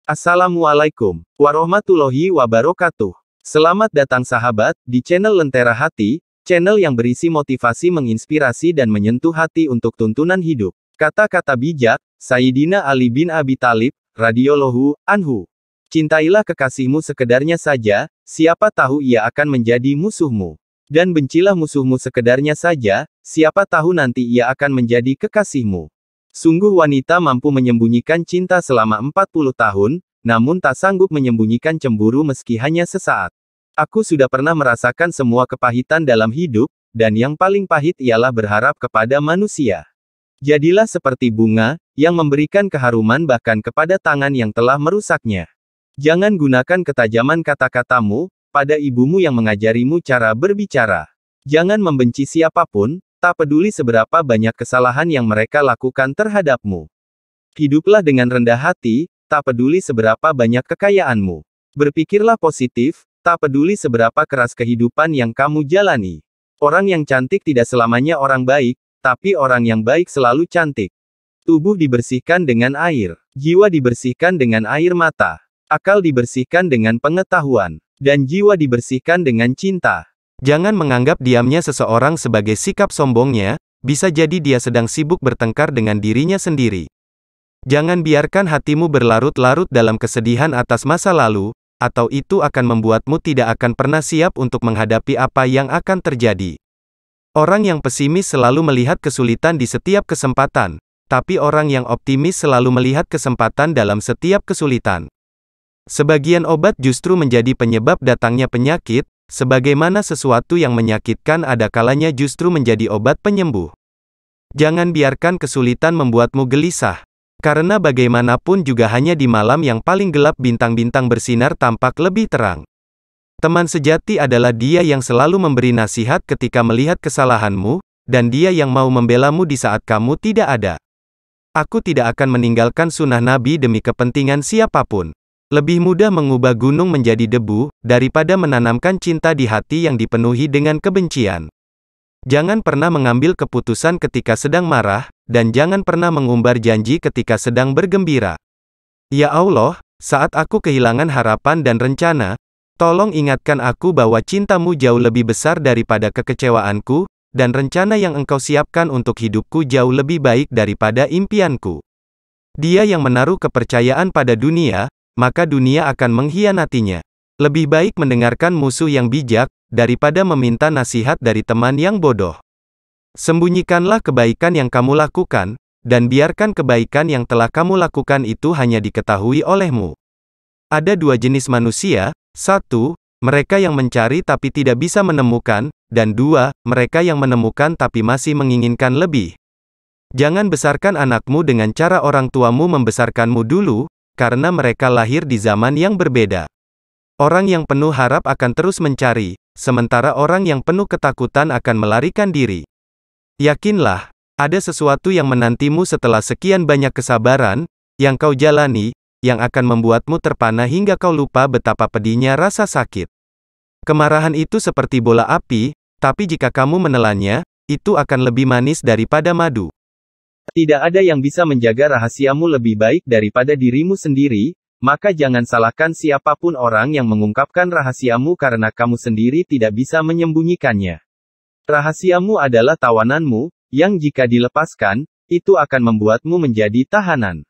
Assalamualaikum warahmatullahi wabarakatuh. Selamat datang sahabat, di channel Lentera Hati, channel yang berisi motivasi menginspirasi dan menyentuh hati untuk tuntunan hidup. Kata-kata bijak, Sayyidina Ali bin Abi Thalib, radhiyallahu anhu. Cintailah kekasihmu sekedarnya saja, siapa tahu ia akan menjadi musuhmu. Dan bencilah musuhmu sekedarnya saja, siapa tahu nanti ia akan menjadi kekasihmu. Sungguh wanita mampu menyembunyikan cinta selama 40 tahun, namun tak sanggup menyembunyikan cemburu meski hanya sesaat. Aku sudah pernah merasakan semua kepahitan dalam hidup, dan yang paling pahit ialah berharap kepada manusia. Jadilah seperti bunga, yang memberikan keharuman bahkan kepada tangan yang telah merusaknya. Jangan gunakan ketajaman kata-katamu, pada ibumu yang mengajarimu cara berbicara. Jangan membenci siapapun, tak peduli seberapa banyak kesalahan yang mereka lakukan terhadapmu. Hiduplah dengan rendah hati, tak peduli seberapa banyak kekayaanmu. Berpikirlah positif, tak peduli seberapa keras kehidupan yang kamu jalani. Orang yang cantik tidak selamanya orang baik, tapi orang yang baik selalu cantik. Tubuh dibersihkan dengan air, jiwa dibersihkan dengan air mata, akal dibersihkan dengan pengetahuan, dan jiwa dibersihkan dengan cinta. Jangan menganggap diamnya seseorang sebagai sikap sombongnya, bisa jadi dia sedang sibuk bertengkar dengan dirinya sendiri. Jangan biarkan hatimu berlarut-larut dalam kesedihan atas masa lalu, atau itu akan membuatmu tidak akan pernah siap untuk menghadapi apa yang akan terjadi. Orang yang pesimis selalu melihat kesulitan di setiap kesempatan, tapi orang yang optimis selalu melihat kesempatan dalam setiap kesulitan. Sebagian obat justru menjadi penyebab datangnya penyakit, sebagaimana sesuatu yang menyakitkan ada kalanya justru menjadi obat penyembuh. Jangan biarkan kesulitan membuatmu gelisah, karena bagaimanapun juga hanya di malam yang paling gelap bintang-bintang bersinar tampak lebih terang. Teman sejati adalah dia yang selalu memberi nasihat ketika melihat kesalahanmu, dan dia yang mau membelamu di saat kamu tidak ada. Aku tidak akan meninggalkan sunnah Nabi demi kepentingan siapapun. Lebih mudah mengubah gunung menjadi debu, daripada menanamkan cinta di hati yang dipenuhi dengan kebencian. Jangan pernah mengambil keputusan ketika sedang marah, dan jangan pernah mengumbar janji ketika sedang bergembira. Ya Allah, saat aku kehilangan harapan dan rencana, tolong ingatkan aku bahwa cintamu jauh lebih besar daripada kekecewaanku, dan rencana yang engkau siapkan untuk hidupku jauh lebih baik daripada impianku. Dia yang menaruh kepercayaan pada dunia, maka dunia akan mengkhianatinya. Lebih baik mendengarkan musuh yang bijak, daripada meminta nasihat dari teman yang bodoh. Sembunyikanlah kebaikan yang kamu lakukan, dan biarkan kebaikan yang telah kamu lakukan itu hanya diketahui olehmu. Ada dua jenis manusia, satu, mereka yang mencari tapi tidak bisa menemukan, dan dua, mereka yang menemukan tapi masih menginginkan lebih. Jangan besarkan anakmu dengan cara orang tuamu membesarkanmu dulu, karena mereka lahir di zaman yang berbeda. Orang yang penuh harap akan terus mencari, sementara orang yang penuh ketakutan akan melarikan diri. Yakinlah, ada sesuatu yang menantimu setelah sekian banyak kesabaran, yang kau jalani, yang akan membuatmu terpana hingga kau lupa betapa pedihnya rasa sakit. Kemarahan itu seperti bola api, tapi jika kamu menelannya, itu akan lebih manis daripada madu. Tidak ada yang bisa menjaga rahasiamu lebih baik daripada dirimu sendiri, maka jangan salahkan siapapun orang yang mengungkapkan rahasiamu karena kamu sendiri tidak bisa menyembunyikannya. Rahasiamu adalah tawananmu, yang jika dilepaskan, itu akan membuatmu menjadi tahanan.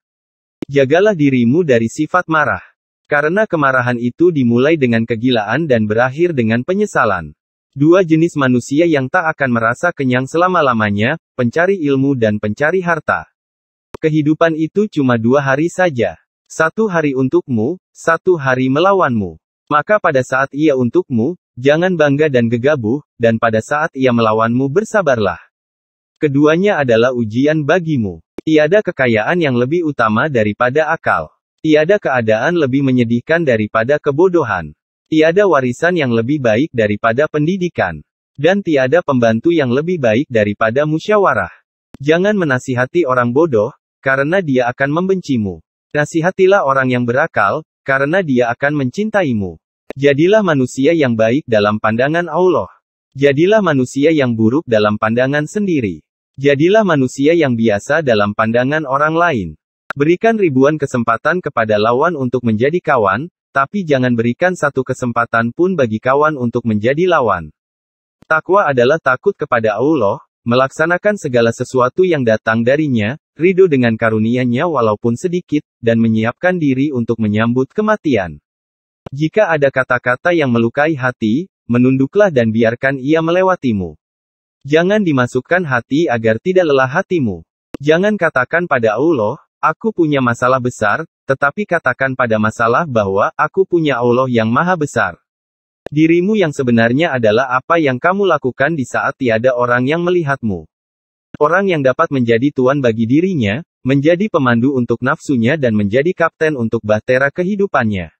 Jagalah dirimu dari sifat marah. Karena kemarahan itu dimulai dengan kegilaan dan berakhir dengan penyesalan. Dua jenis manusia yang tak akan merasa kenyang selama-lamanya, pencari ilmu dan pencari harta. Kehidupan itu cuma 2 hari saja. 1 hari untukmu, 1 hari melawanmu. Maka pada saat ia untukmu, jangan bangga dan gegabah, dan pada saat ia melawanmu bersabarlah. Keduanya adalah ujian bagimu. Tiada kekayaan yang lebih utama daripada akal. Tiada keadaan lebih menyedihkan daripada kebodohan. Tiada warisan yang lebih baik daripada pendidikan. Dan tiada pembantu yang lebih baik daripada musyawarah. Jangan menasihati orang bodoh, karena dia akan membencimu. Nasihatilah orang yang berakal, karena dia akan mencintaimu. Jadilah manusia yang baik dalam pandangan Allah. Jadilah manusia yang buruk dalam pandangan sendiri. Jadilah manusia yang biasa dalam pandangan orang lain. Berikan ribuan kesempatan kepada lawan untuk menjadi kawan, tapi jangan berikan satu kesempatan pun bagi kawan untuk menjadi lawan. Takwa adalah takut kepada Allah, melaksanakan segala sesuatu yang datang darinya, ridho dengan karunia-Nya walaupun sedikit, dan menyiapkan diri untuk menyambut kematian. Jika ada kata-kata yang melukai hati, menunduklah dan biarkan ia melewatimu. Jangan dimasukkan hati agar tidak lelah hatimu. Jangan katakan pada Allah, aku punya masalah besar, tetapi katakan pada masalah bahwa, aku punya Allah yang maha besar. Dirimu yang sebenarnya adalah apa yang kamu lakukan di saat tiada orang yang melihatmu. Orang yang dapat menjadi tuan bagi dirinya, menjadi pemandu untuk nafsunya dan menjadi kapten untuk bahtera kehidupannya.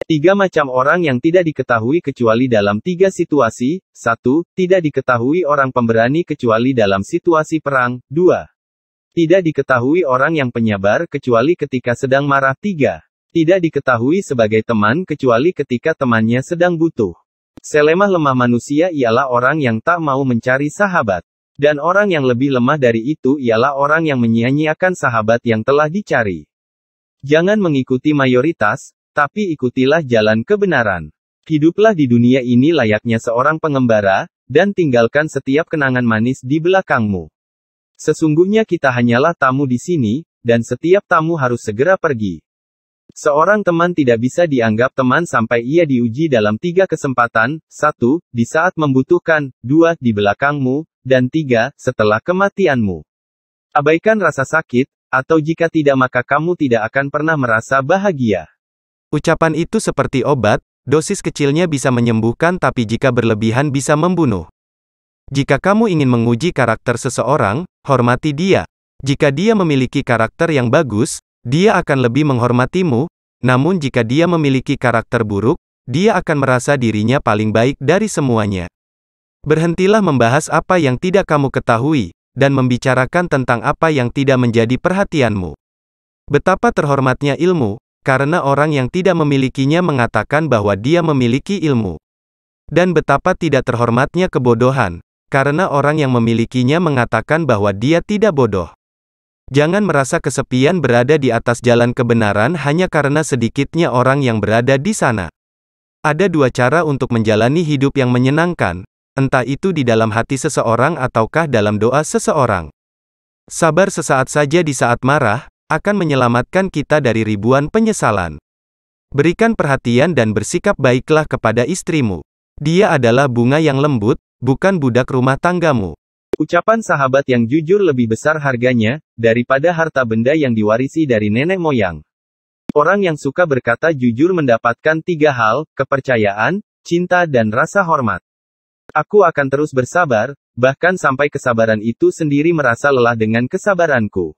3 macam orang yang tidak diketahui kecuali dalam 3 situasi. 1. Tidak diketahui orang pemberani kecuali dalam situasi perang. 2. Tidak diketahui orang yang penyabar kecuali ketika sedang marah. 3. Tidak diketahui sebagai teman kecuali ketika temannya sedang butuh. Selemah lemah manusia ialah orang yang tak mau mencari sahabat. Dan orang yang lebih lemah dari itu ialah orang yang menyia-nyiakan sahabat yang telah dicari. Jangan mengikuti mayoritas, tapi ikutilah jalan kebenaran. Hiduplah di dunia ini layaknya seorang pengembara, dan tinggalkan setiap kenangan manis di belakangmu. Sesungguhnya kita hanyalah tamu di sini, dan setiap tamu harus segera pergi. Seorang teman tidak bisa dianggap teman sampai ia diuji dalam 3 kesempatan, 1. Di saat membutuhkan, 2. Di belakangmu, dan 3. Setelah kematianmu. Abaikan rasa sakit, atau jika tidak maka kamu tidak akan pernah merasa bahagia. Ucapan itu seperti obat, dosis kecilnya bisa menyembuhkan tapi jika berlebihan bisa membunuh. Jika kamu ingin menguji karakter seseorang, hormati dia. Jika dia memiliki karakter yang bagus, dia akan lebih menghormatimu, namun jika dia memiliki karakter buruk, dia akan merasa dirinya paling baik dari semuanya. Berhentilah membahas apa yang tidak kamu ketahui, dan membicarakan tentang apa yang tidak menjadi perhatianmu. Betapa terhormatnya ilmu, karena orang yang tidak memilikinya mengatakan bahwa dia memiliki ilmu. Dan betapa tidak terhormatnya kebodohan, karena orang yang memilikinya mengatakan bahwa dia tidak bodoh. Jangan merasa kesepian berada di atas jalan kebenaran hanya karena sedikitnya orang yang berada di sana. Ada 2 cara untuk menjalani hidup yang menyenangkan, entah itu di dalam hati seseorang ataukah dalam doa seseorang. Sabar sesaat saja di saat marah, akan menyelamatkan kita dari ribuan penyesalan. Berikan perhatian dan bersikap baiklah kepada istrimu. Dia adalah bunga yang lembut, bukan budak rumah tanggamu. Ucapan sahabat yang jujur lebih besar harganya, daripada harta benda yang diwarisi dari nenek moyang. Orang yang suka berkata jujur mendapatkan 3 hal, kepercayaan, cinta dan rasa hormat. Aku akan terus bersabar, bahkan sampai kesabaran itu sendiri merasa lelah dengan kesabaranku.